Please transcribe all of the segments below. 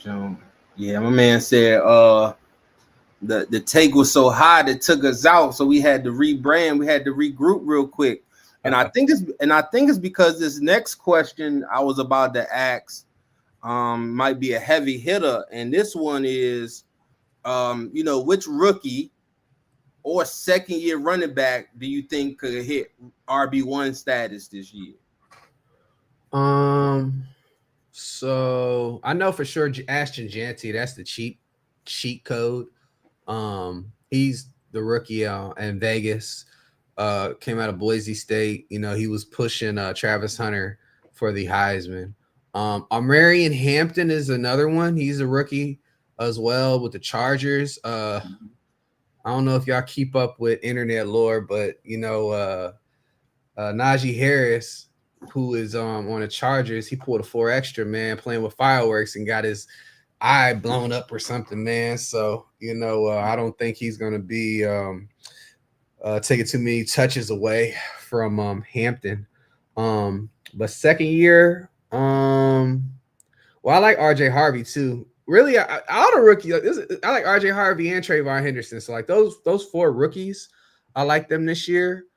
June. Yeah, my man said the take was so high that took us out, so we had to rebrand, we had to regroup real quick. And I think it's because this next question I was about to ask might be a heavy hitter, and this one is which rookie or second year running back do you think could hit RB1 status this year? So I know for sure Ashton Janty, that's the cheat code. He's the rookie in Vegas. Came out of Boise State. You know, he was pushing Travis Hunter for the Heisman. Marion Hampton is another one. He's a rookie as well with the Chargers. I don't know if y'all keep up with internet lore, but Najee Harris, who is on the Chargers, he pulled a 4 extra, man, playing with fireworks and got his eye blown up or something, man. So I don't think he's gonna be taking too many touches away from Hampton. But second year, I like RJ Harvey too. Really, all the rookies, I like RJ Harvey and Trayvon Henderson. So like those 4 rookies, I like them this year.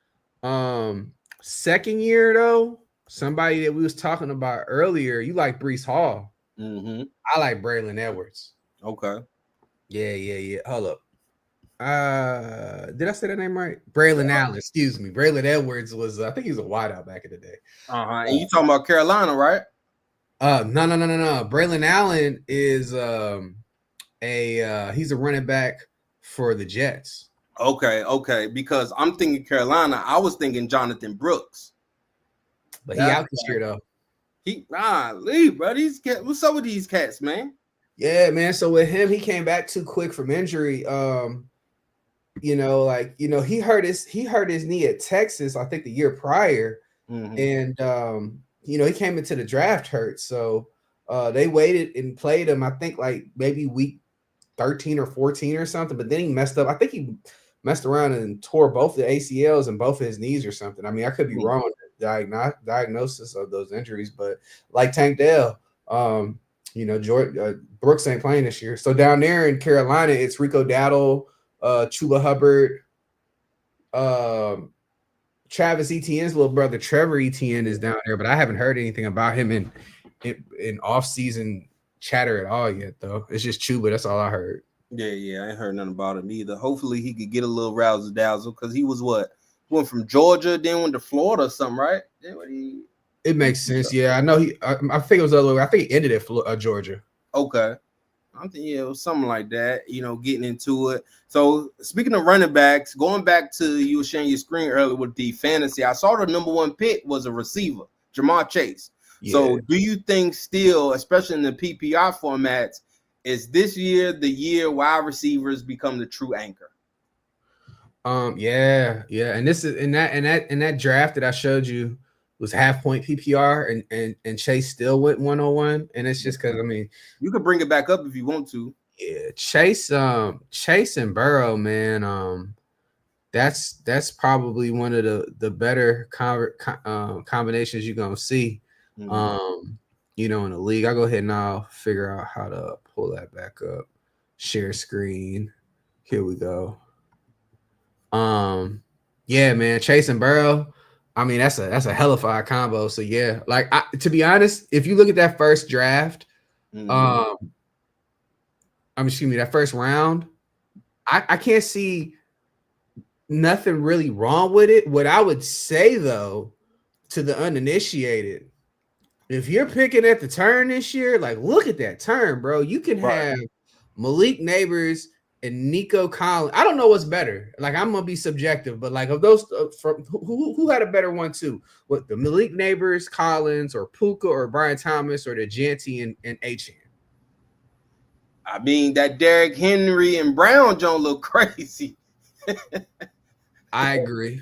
Second year though, somebody that we was talking about earlier, you like Breece Hall. Mm-hmm. I like Braylon Edwards. Okay. Yeah. Hold up. Did I say that name right? Braylon Allen. Excuse me. Braylon Edwards was, I think he was a wideout back in the day. And you talking about Carolina, right? No. Braylon Allen is he's a running back for the Jets. Okay. Because I'm thinking Carolina. I was thinking Jonathan Brooks. But he out this year though. Leave, bro. These cats, what's up with these cats, man? Yeah, man. So with him, he came back too quick from injury. He hurt his knee at Texas, I think the year prior. Mm-hmm. And he came into the draft hurt. So they waited and played him, I think like maybe week 13 or 14 or something, but then he messed up. I think he messed around and tore both the ACLs and both of his knees or something. I mean, I could be wrong on the diagnosis of those injuries, but like Tank Dell, Brooks ain't playing this year. So down there in Carolina, it's Rico Dowdle, Chuba Hubbard, Travis Etienne's little brother Trevor Etienne is down there, but I haven't heard anything about him in off-season chatter at all yet, though. It's just Chuba. That's all I heard. Yeah. I ain't heard nothing about him either. Hopefully he could get a little razzle dazzle because he was went from Georgia, then went to Florida or something, right? It makes sense. Yeah, I know I think it was the other way. I think he ended at Georgia. Okay. I think it was something like that, getting into it. So speaking of running backs, going back to you were sharing your screen earlier with the fantasy, I saw the number 1 pick was a receiver, Jamar Chase. Yeah. So do you think still, especially in the PPR formats, is this year the year wide receivers become the true anchor? Yeah. And this is in that draft that I showed you was half point PPR and Chase still went 101. And it's just because you could bring it back up if you want to. Yeah, Chase and Burrow, man. That's probably one of the better combinations you're gonna see. Mm-hmm. In the league. I'll go ahead and I'll figure out how to pull that back up. Share screen. Here we go. Yeah, man, Chase and Burrow. I mean, that's a hellified combo. So yeah, like to be honest, if you look at that first draft, that first round, I can't see nothing really wrong with it. What I would say though, to the uninitiated, if you're picking at the turn this year, like look at that turn, bro. You can have Malik Neighbors and Nico Collins. I don't know what's better. Like I'm gonna be subjective, but like of those, from who had a better one too? What the Malik Neighbors, Collins, or Puka, or Brian Thomas, or the Janty and Achan? I mean, that Derrick Henry and Brown don't look crazy. I agree.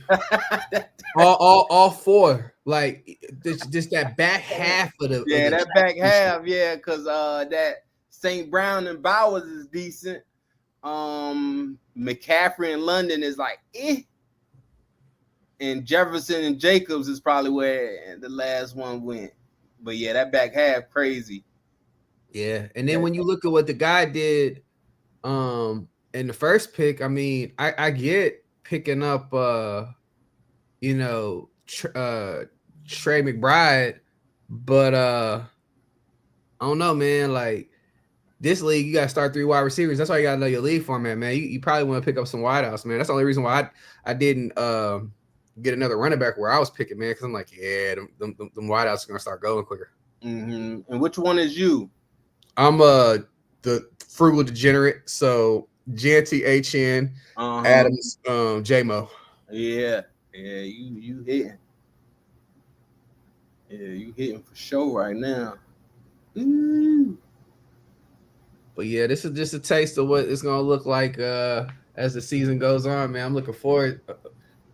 all 4, like just that back half of the that back half, because that St. Brown and Bowers is decent. McCaffrey and London is like and Jefferson and Jacobs is probably where the last one went. But yeah, that back half crazy. Yeah, and then when you look at what the guy did in the first pick, I mean, I get picking up you know, Trey McBride, but I don't know, man. Like this league, you got to start 3 wide receivers. That's why you got to know your league format, man. You probably want to pick up some wideouts, man. That's the only reason why I didn't get another running back where I was picking, man, because I'm like, yeah, them wideouts are gonna start going quicker. Mm-hmm. And which one is you? I'm the frugal degenerate, so GNTHN Adams JMO. Yeah, yeah, you hitting. Yeah, you hitting for sure right now. Ooh. But yeah, this is just a taste of what it's gonna look like as the season goes on, man. I'm looking forward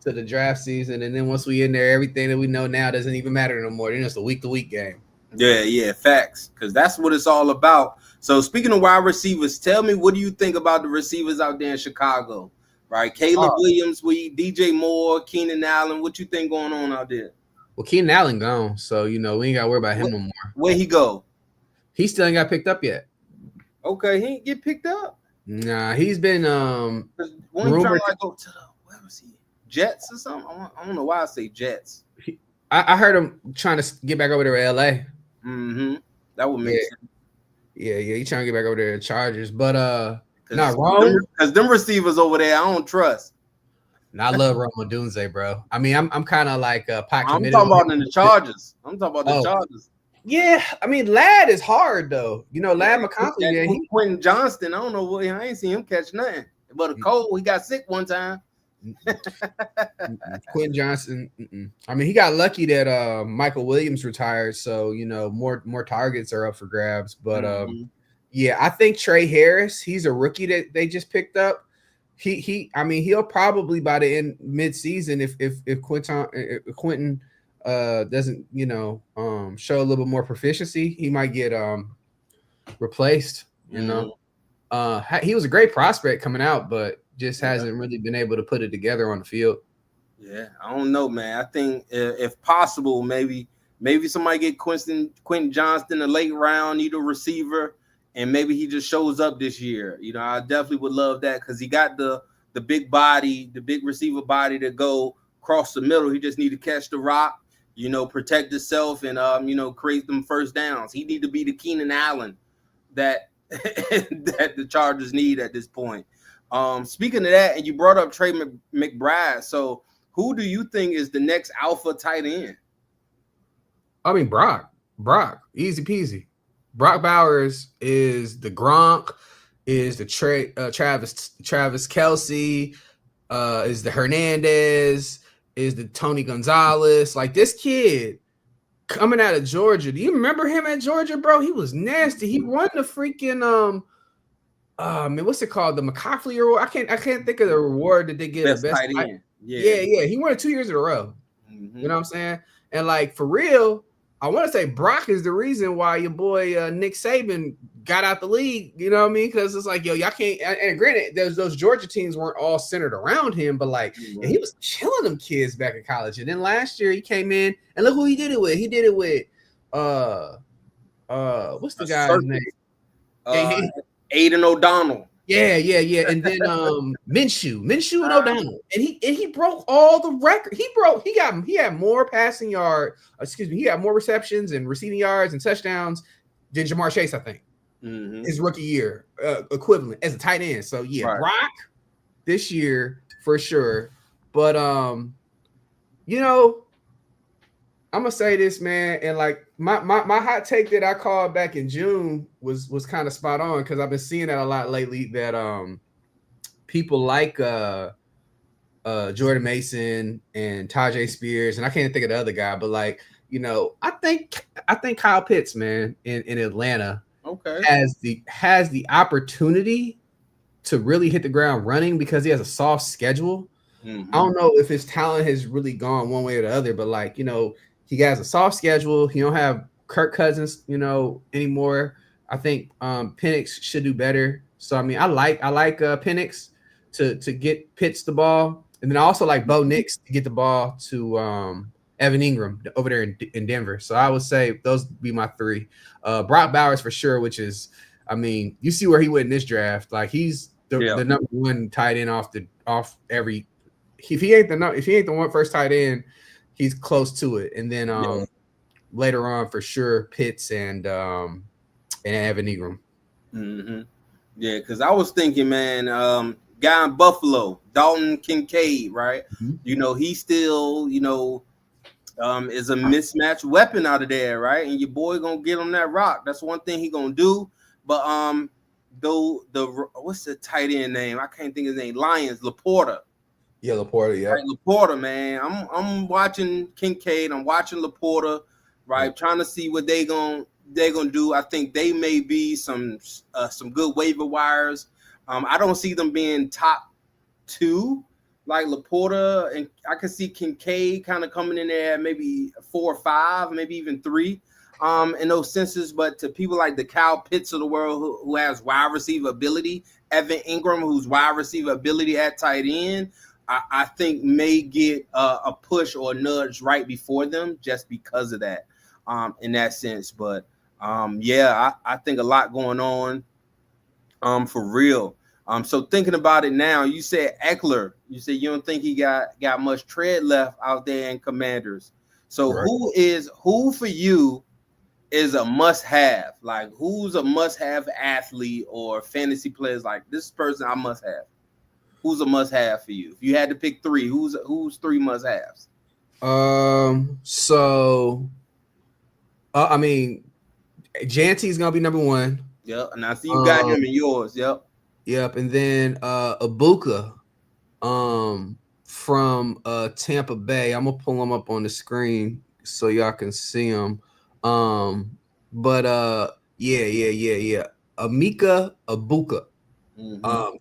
to the draft season, and then once we in there, everything that we know now doesn't even matter no more. Then it's a week-to-week game. Yeah, facts. Because that's what it's all about. So speaking of wide receivers, tell me, what do you think about the receivers out there in Chicago? Right, Caleb Williams, DJ Moore, Keenan Allen. What you think going on out there? Well, Keenan Allen gone, so we ain't got to worry about him no more. Where he go? He still ain't got picked up yet. Okay, he ain't get picked up. Nah, he's been rumored trying to go to the, where was he? Jets or something. I don't know why I say Jets. I heard him trying to get back over there to LA. Mm-hmm. That would make sense. Yeah, he's trying to get back over there to Chargers, but not wrong. Because them receivers over there, I don't trust. And I love Rome Odunze, bro. I mean, I'm kind of like I'm talking about in the Chargers. I'm talking about the Chargers. Yeah, I mean, Ladd is hard though. Lad McConkey. Yeah, Quentin Johnston. I don't know what, I ain't seen him catch nothing. But a cold, he got sick one time. Quentin Johnston. I mean, he got lucky that Michael Williams retired, so more targets are up for grabs. But yeah, I think Trey Harris. He's a rookie that they just picked up. I mean, he'll probably by the end mid-season if Quentin doesn't show a little bit more proficiency, he might get replaced. He was a great prospect coming out, but just hasn't really been able to put it together on the field. Yeah, I don't know, man. I think if possible, maybe somebody get Quentin Johnston a late round, need a receiver, and maybe he just shows up this year. I definitely would love that because he got the big body, the big receiver body to go across the middle. He just need to catch the rock, protect himself and create them first downs. He need to be the Keenan Allen that that the Chargers need at this point. Speaking of that, and you brought up Trey McBride, so who do you think is the next alpha tight end? I mean, Brock, easy peasy. Brock Bowers is the Gronk, is the Travis Kelce, is the Hernandez, is the Tony Gonzalez. Like this kid coming out of Georgia. Do you remember him at Georgia, bro? He was nasty. He won the freaking man, what's it called? The McCaffrey Award. I can't think of the reward that they give best tight end. Yeah. He won it 2 years in a row. Mm-hmm. You know what I'm saying? And like for real, I want to say Brock is the reason why your boy Nick Saban got out the league. You know what I mean? Because it's like, yo, y'all can't. And granted, those Georgia teams weren't all centered around him, but like, yeah, he was killing them kids back in college. And then last year he came in and look who he did it with. He did it with what's the guy's name? Aiden O'Donnell. Yeah. And then Minshew and O'Donnell. And he broke all the records. He had more passing yard, he had more receptions and receiving yards and touchdowns than Jamar Chase, I think. Mm-hmm. His rookie year equivalent as a tight end. So yeah, right. Brock this year for sure. But I'm gonna say this, man, and like my hot take that I called back in June was kind of spot on because I've been seeing that a lot lately. That people like Jordan Mason and Tajay Spears, and I can't think of the other guy, but like I think Kyle Pitts, man, in Atlanta, has the opportunity to really hit the ground running because he has a soft schedule. Mm-hmm. I don't know if his talent has really gone one way or the other, but like he has a soft schedule. He don't have Kirk Cousins, anymore. I think Penix should do better. So I mean, I like Penix to get Pitts the ball, and then I also like Bo Nix to get the ball to Evan Ingram over there in Denver. So I would say those be my three. Brock Bowers for sure, which is, I mean, you see where he went in this draft. Like he's the number one tight end off every. If he ain't the one first tight end, he's close to it. And then later on for sure, Pitts and Evan Ingram. Mm-hmm. Yeah, because I was thinking, man, guy in Buffalo, Dalton Kincaid, right? Mm-hmm. You know, he still, you know, is a mismatched weapon out of there, right? And your boy gonna get him that rock. That's one thing he gonna do. But though what's the tight end name? I can't think of his name. Lions, Laporta. Yeah, Laporta. Yeah, right, Laporta, man. I'm watching Kincaid. I'm watching Laporta, right? Yeah. Trying to see what they're gonna do. I think they may be some good waiver wires. I don't see them being top 2 like Laporta, and I can see Kincaid kind of coming in there at maybe 4 or 5, maybe even 3 in those senses. But to people like the Kyle Pitts of the world who has wide receiver ability, Evan Ingram, who's wide receiver ability at tight end, I think may get a push or a nudge right before them just because of that in that sense. But yeah, I think a lot going on for real. So thinking about it now, you said Eckler. You said you don't think he got much tread left out there in Commanders. So Right. who for you is a must-have? Like who's a must-have athlete or fantasy players? Like this person I must have. Who's a must-have for you? If you had to pick 3, who's 3 must-haves? So I mean, Janty's gonna be number 1. Yep. And I see you got him in yours. Yep. Yep. And then Ibuka from Tampa Bay. I'm gonna pull him up on the screen so y'all can see him. But yeah. Emeka Ibuka.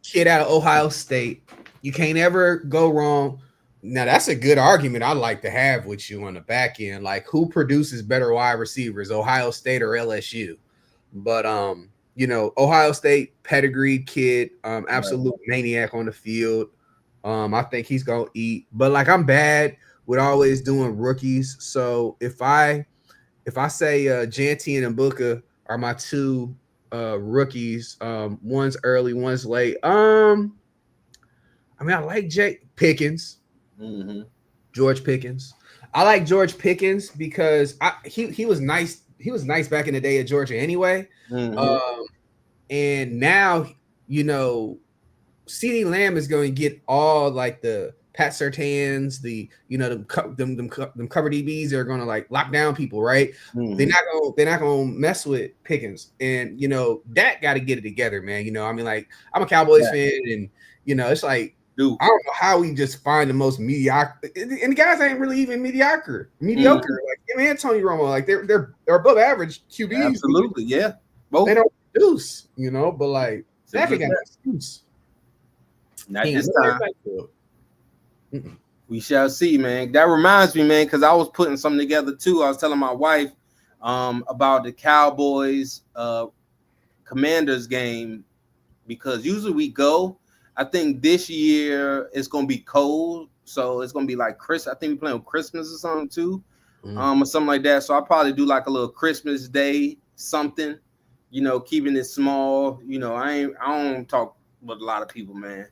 Kid out of Ohio State. You can't ever go wrong. Now that's a good argument I'd like to have with you on the back end. Like who produces better wide receivers, Ohio State or LSU? But you know, Ohio State pedigreed kid, absolute maniac on the field. I think he's gonna eat. But like I'm bad with always doing rookies. So if I say Janty and Ibuka are my 2 rookies, one's early, one's late. I mean, I like Jake Pickens, George Pickens. I like George Pickens because he was nice. He was nice back in the day at Georgia anyway. And now, you know, CeeDee Lamb is going to get all like the Pat Surtains, the them cover DBs are going to like lock down people, right? They're not going to mess with Pickens, and you know Dak got to get it together, man. You know, I mean, like I'm a Cowboys fan, and you know it's like I don't know how we just find the most mediocre, and the guys ain't really even mediocre. Like him and Tony Romo, like they're above average QBs. Absolutely, yeah. Both. They don't produce, you know, but like Dak got an excuse. Not this time. We shall see, man. That reminds me, man, because I was putting something together too. I was telling my wife about the Cowboys Commanders game, because usually we go. I think this year it's gonna be cold, so it's gonna be like Christmas. I think we're playing with Christmas or something too, or something like that. So I'll probably do like a little Christmas Day something, you know, keeping it small. You know, I don't talk with a lot of people, man.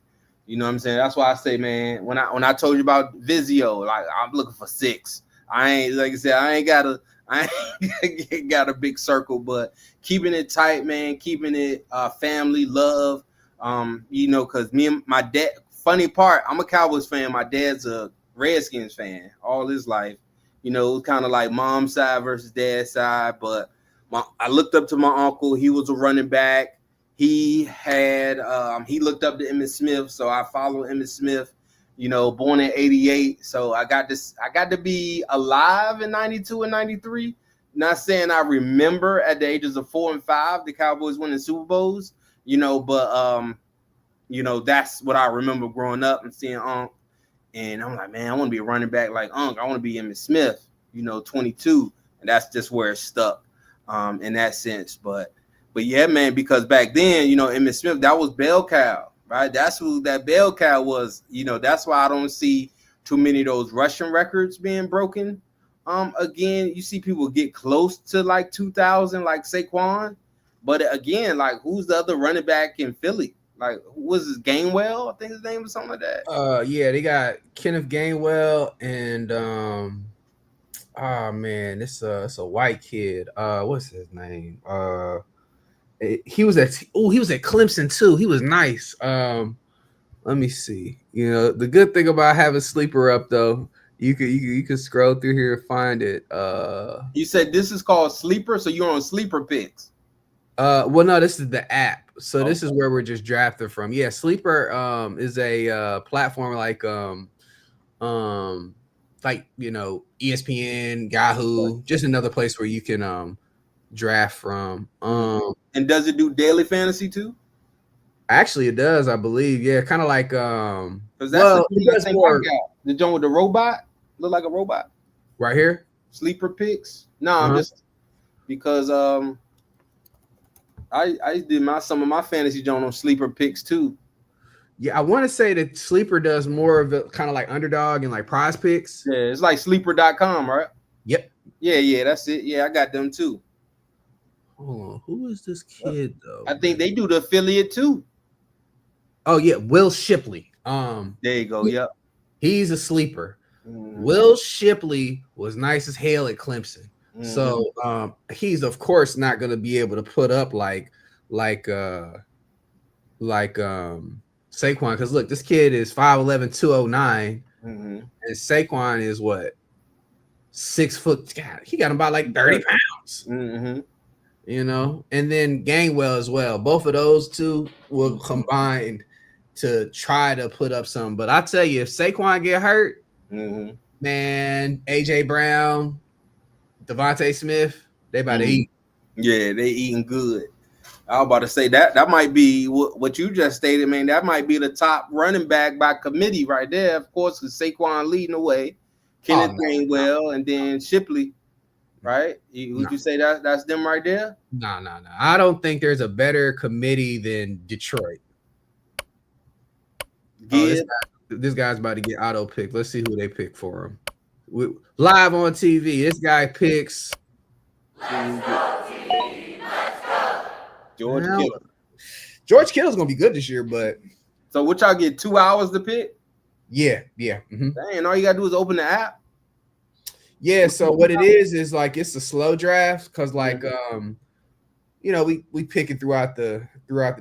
You know what I'm saying? That's why I say, man, when I told you about Vizio, like I'm looking for 6. I ain't, like I said, I ain't got a big circle, but keeping it tight, man, keeping it family love. You know, because me and my dad, funny part, I'm a Cowboys fan. My dad's a Redskins fan all his life. You know, it was kind of like mom's side versus dad's side. But I looked up to my uncle. He was a running back. He had he looked up to Emmitt Smith, so I followed Emmitt Smith. You know, born in '88, so I got to be alive in '92 and '93. Not saying I remember at the ages of 4 and 5 the Cowboys winning Super Bowls. You know, but you know, that's what I remember growing up and seeing Unc. And I'm like, man, I want to be a running back like Unc. I want to be Emmitt Smith, you know, 22. And that's just where it stuck in that sense. But yeah, man, because back then, you know, Emmitt Smith, that was bell cow, right? That's who that bell cow was. You know, that's why I don't see too many of those Russian records being broken. Again, you see people get close to like 2,000, like Saquon, but again, like who's the other running back in Philly? Like who was his Gainwell? I think his name was something like that. Yeah, they got Kenneth Gainwell and oh man, it's a white kid. What's his name? He was at Clemson too. He was nice. Let me see. You know, the good thing about having Sleeper up though, you can scroll through here and find it. You said this is called Sleeper, so you're on Sleeper Picks. Well, no, this is the app. So Okay. this is where we're just drafted from. Yeah, Sleeper is a platform like you know ESPN, Yahoo, just another place where you can draft from. And does it do daily fantasy too? Actually it does, I believe. Yeah, kind of like Because that's the well, thing it I does think I more got. The joint with the robot look like a robot. right here. Sleeper Picks. No, I'm just because I did some of my fantasy joint on Sleeper Picks too. Yeah, I want to say that Sleeper does more of it kind of like Underdog and like Prize Picks. Yeah, it's like sleeper.com, right? Yep. Yeah, that's it. Yeah, I got them too. Hold on, who is this kid though? I think they do the affiliate too. Oh yeah, Will Shipley. There you go. Yep. He's a sleeper. Will Shipley was nice as hell at Clemson. So he's of course not going to be able to put up like Saquon, because look, this kid is 5'11", 209, and Saquon is what, 6 foot. God, he got about like 30 pounds. You know, and then Gainwell as well. Both of those two will combine to try to put up some. But I tell you, if Saquon get hurt, man, AJ Brown, Devontae Smith, they about to eat. Yeah, they eating good. I was about to say that might be what you just stated, man. That might be the top running back by committee right there. Of course, with Saquon leading the way, Kenneth Gainwell, and then Shipley. Right? Would you say that's them right there? No. I don't think there's a better committee than Detroit. This guy's about to get auto picked. Let's see who they pick for him. Live on TV, this guy picks George Kittle. George Kittle's gonna be good this year, but so what y'all get 2 hours to pick? Yeah. Dang, all you gotta do is open the app. Yeah, so what it is like it's a slow draft because like you know we pick it throughout the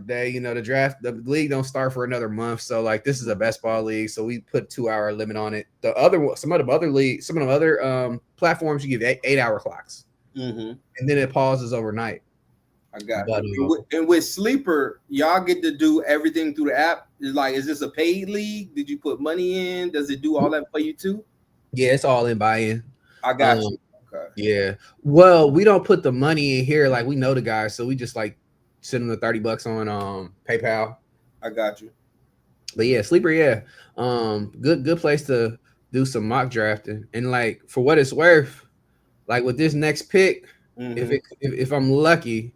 day. You know, the league don't start for another month, so like this is a best ball league, so we put 2-hour limit on it. Some of the other platforms you give 8-hour clocks, and then it pauses overnight. I got you. And with Sleeper, y'all get to do everything through the app. Is this a paid league? Did you put money in? Does it do all that for you too? Yeah, it's all in buy-in. I got you. Okay. Yeah. Well, we don't put the money in here. Like we know the guys, so we just like send them the $30 on PayPal. I got you. But yeah, Sleeper, yeah. Good place to do some mock drafting. And like for what it's worth, like with this next pick, if I'm lucky,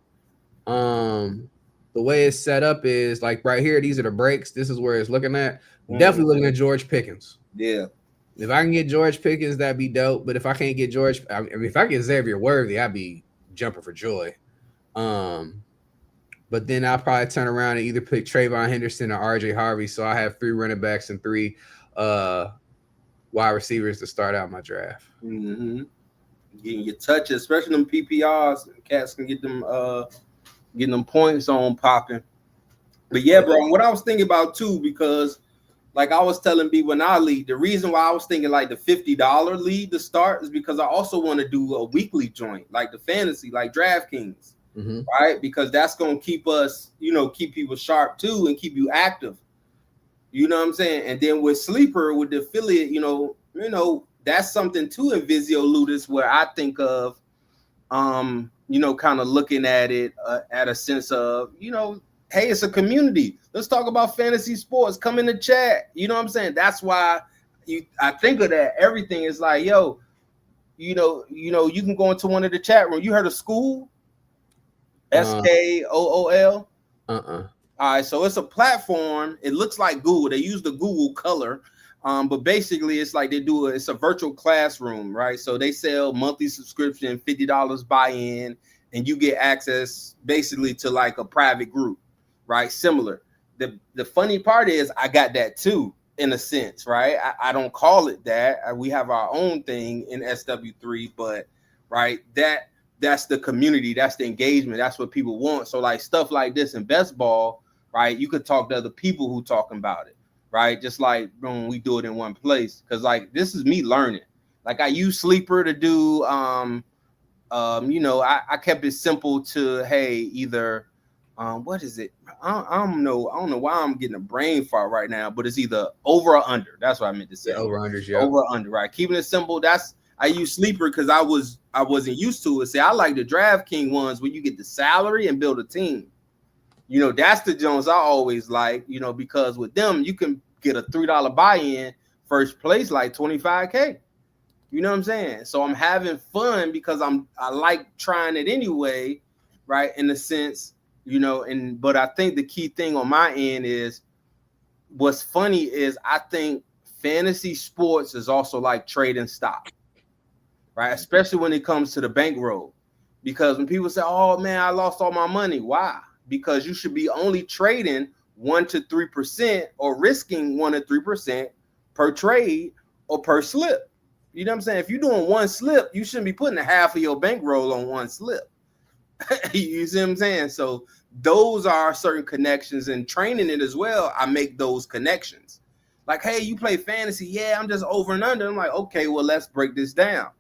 the way it's set up is like right here, these are the breaks. This is where it's looking at. Definitely looking at George Pickens. Yeah. If I can get George Pickens, that'd be dope. But if I can't get George, I mean, if I get Xavier Worthy, I'd be jumping for joy. But then I'll probably turn around and either pick Trayvon Henderson or RJ Harvey. So I have 3 running backs and 3 wide receivers to start out my draft. Getting your touches, especially them PPRs, cats can get them getting them points on popping. But yeah, bro, what I was thinking about too, because like I was telling B when I lead, the reason why I was thinking like the $50 lead to start is because I also want to do a weekly joint, like the fantasy, like DraftKings, right? Because that's going to keep us, keep people sharp too and keep you active. You know what I'm saying? And then with Sleeper, with the affiliate, that's something too in Vizio Ludus where I think of, kind of looking at it at a sense of, hey, it's a community. Let's talk about fantasy sports. Come in the chat. You know what I'm saying? That's why I think of that. Everything is like, yo, you can go into one of the chat rooms. You heard of School? SKOOL? All right, so it's a platform. It looks like Google. They use the Google color. But basically, it's like it's a virtual classroom, right? So they sell monthly subscription, $50 buy-in, and you get access basically to like a private group, right? Similar. The funny part is I got that too, in a sense, right? I don't call it that. We have our own thing in SW3, but right, that's the community, that's the engagement, that's what people want. So like stuff like this in best ball, right? You could talk to other people who talking about it, right? Just like when we do it in one place, because like this is me learning. Like I use Sleeper to do I kept it simple to either what is it? I don't know why I'm getting a brain fart right now, but it's either over or under. That's what I meant to say. Yeah, over unders, yeah. Over or under, right? Keeping it simple. I use Sleeper because I wasn't used to it. See, I like the DraftKings ones where you get the salary and build a team. That's the Jones I always like, because with them you can get a $3 buy-in, first place like $25K. You know what I'm saying? So I'm having fun because I like trying it anyway, right? In a sense, but I think the key thing on my end is what's funny is I think fantasy sports is also like trading stock, right? Especially when it comes to the bankroll. Because when people say, oh man, I lost all my money. Why? Because you should be only trading 1 to 3% or risking 1 to 3% per trade or per slip. You know what I'm saying? If you're doing one slip, you shouldn't be putting half of your bankroll on one slip. You see what I'm saying? So those are certain connections, and training it as well. I make those connections. Like, hey, you play fantasy? Yeah, I'm just over and under. I'm like, okay, well, let's break this down,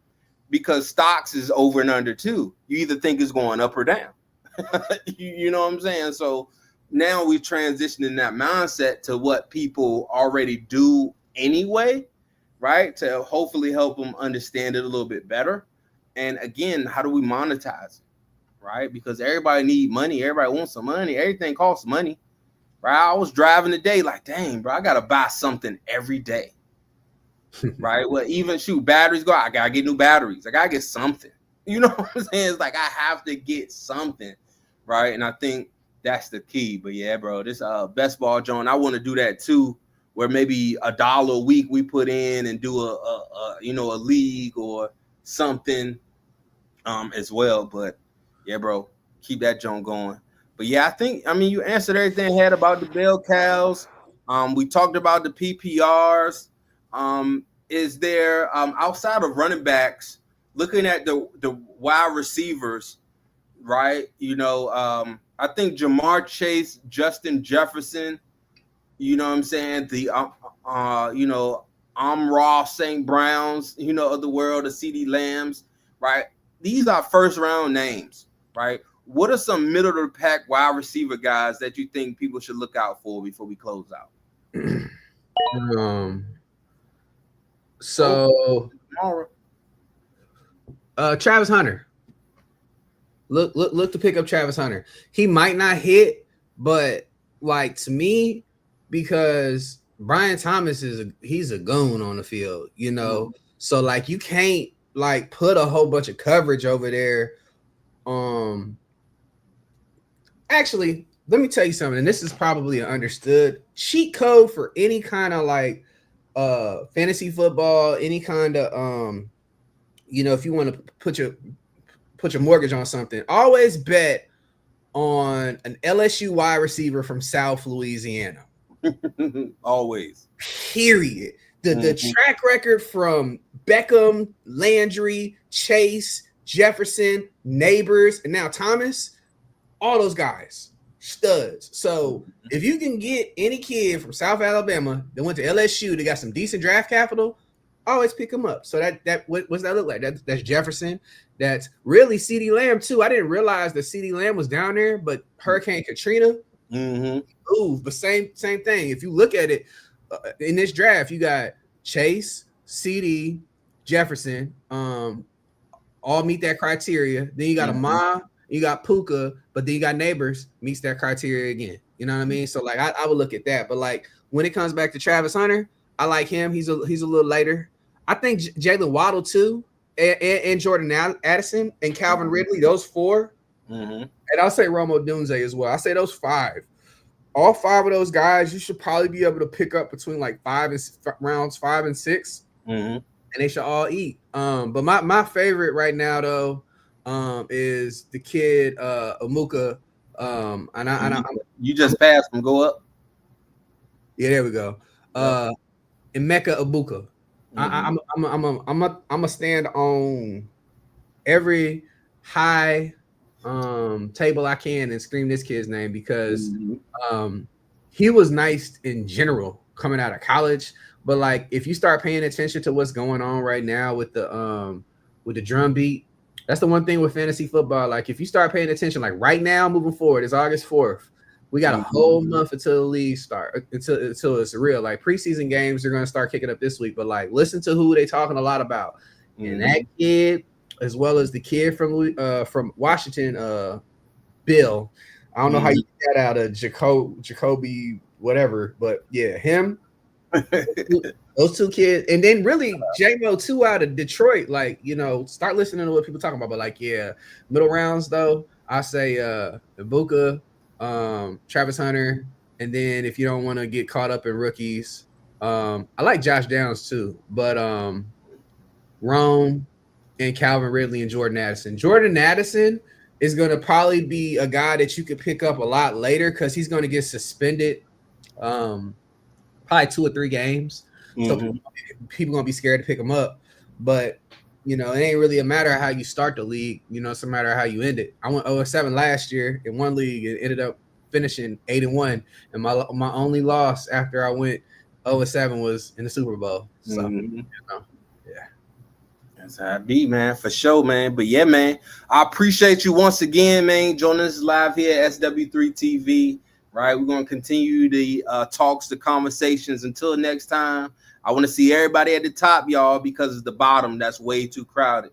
because stocks is over and under too. You either think it's going up or down. You know what I'm saying? So now we've transitioned in that mindset to what people already do anyway, right? To hopefully help them understand it a little bit better. And again, how do we monetize it, right? Because everybody need money. Everybody wants some money. Everything costs money, right? I was driving today like, dang, bro, I got to buy something every day, right? Well, even batteries go, I got to get new batteries. I got to get something. You know what I'm saying? It's like I have to get something, right? And I think that's the key. But yeah, bro, this best ball joint, I want to do that too, where maybe $1 a week we put in and do a league or something as well. But yeah, bro, keep that joint going. But yeah, you answered everything I had about the bell cows. We talked about the PPRs. Is there outside of running backs, looking at the wide receivers, right? I think Jamar Chase, Justin Jefferson, you know what I'm saying? The Amon-Ra St. Browns, of the world, the CD Lambs, right? These are first round names, right? What are some middle of the pack wide receiver guys that you think people should look out for before we close out? Travis Hunter. Look to pick up Travis Hunter. He might not hit, but like to me, because Brian Thomas he's a goon on the field, So like you can't like put a whole bunch of coverage over there. Actually, let me tell you something, and this is probably an understood cheat code for any kind of like fantasy football, any kind of if you want to put your mortgage on something, always bet on an LSU wide receiver from South Louisiana. Always. Period. The track record from Beckham, Landry, Chase, Jefferson, Neighbors, and now Thomas, all those guys, studs. So if you can get any kid from South Alabama that went to LSU, they got some decent draft capital, always pick them up. So what's that look like? That's Jefferson. That's really CD Lamb too. I didn't realize that CD Lamb was down there, but Hurricane Katrina. Ooh, but same thing. If you look at it in this draft, you got Chase, CD, Jefferson, all meet that criteria. Then you got Amon, you got Puka, but then you got Neighbors meets that criteria again. You know what I mean? So like I would look at that. But like when it comes back to Travis Hunter, I like him. He's a little later. I think Jalen Waddle too, and Jordan Addison and Calvin Ridley, those four. And I'll say Rome Odunze as well. I say those five all 5 of those guys, you should probably be able to pick up between like rounds 5 and 6, and they should all eat. But my favorite right now though, is the kid Amuka. You just passed him. Go up. Yeah, there we go. Emeka Abuka. I'm a stand on every high table I can and scream this kid's name because he was nice in general coming out of college. But like if you start paying attention to what's going on right now with the drum beat, that's the one thing with fantasy football. Like if you start paying attention, like right now, moving forward, it's August 4th. We got a whole month until the league start, until it's real. Like preseason games are gonna start kicking up this week. But like listen to who they talking a lot about. And that kid, as well as the kid from Washington, Bill. I don't know how you get that out of Jacoby, whatever, but yeah, him. Those 2 kids, and then really JMO 2 out of Detroit. Like, you know, start listening to what people talking about. But like, yeah, middle rounds though, I say Ibuka, Travis Hunter, and then if you don't want to get caught up in rookies, I like Josh Downs too, but Rome and Calvin Ridley and Jordan Addison. Jordan Addison is going to probably be a guy that you could pick up a lot later because he's going to get suspended probably 2 or 3 games. So people going to be scared to pick him up. But, you know, it ain't really a matter of how you start the league. You know, it's a matter of how you end it. I went 0-7 last year in one league and ended up finishing 8-1. And my only loss after I went 0-7 was in the Super Bowl. So, you know. That's how it be, man, for sure, man. But yeah, man, I appreciate you once again, man, joining us live here at SW3 TV. Right, we're gonna continue the talks, the conversations. Until next time, I want to see everybody at the top, y'all, because it's the bottom that's way too crowded.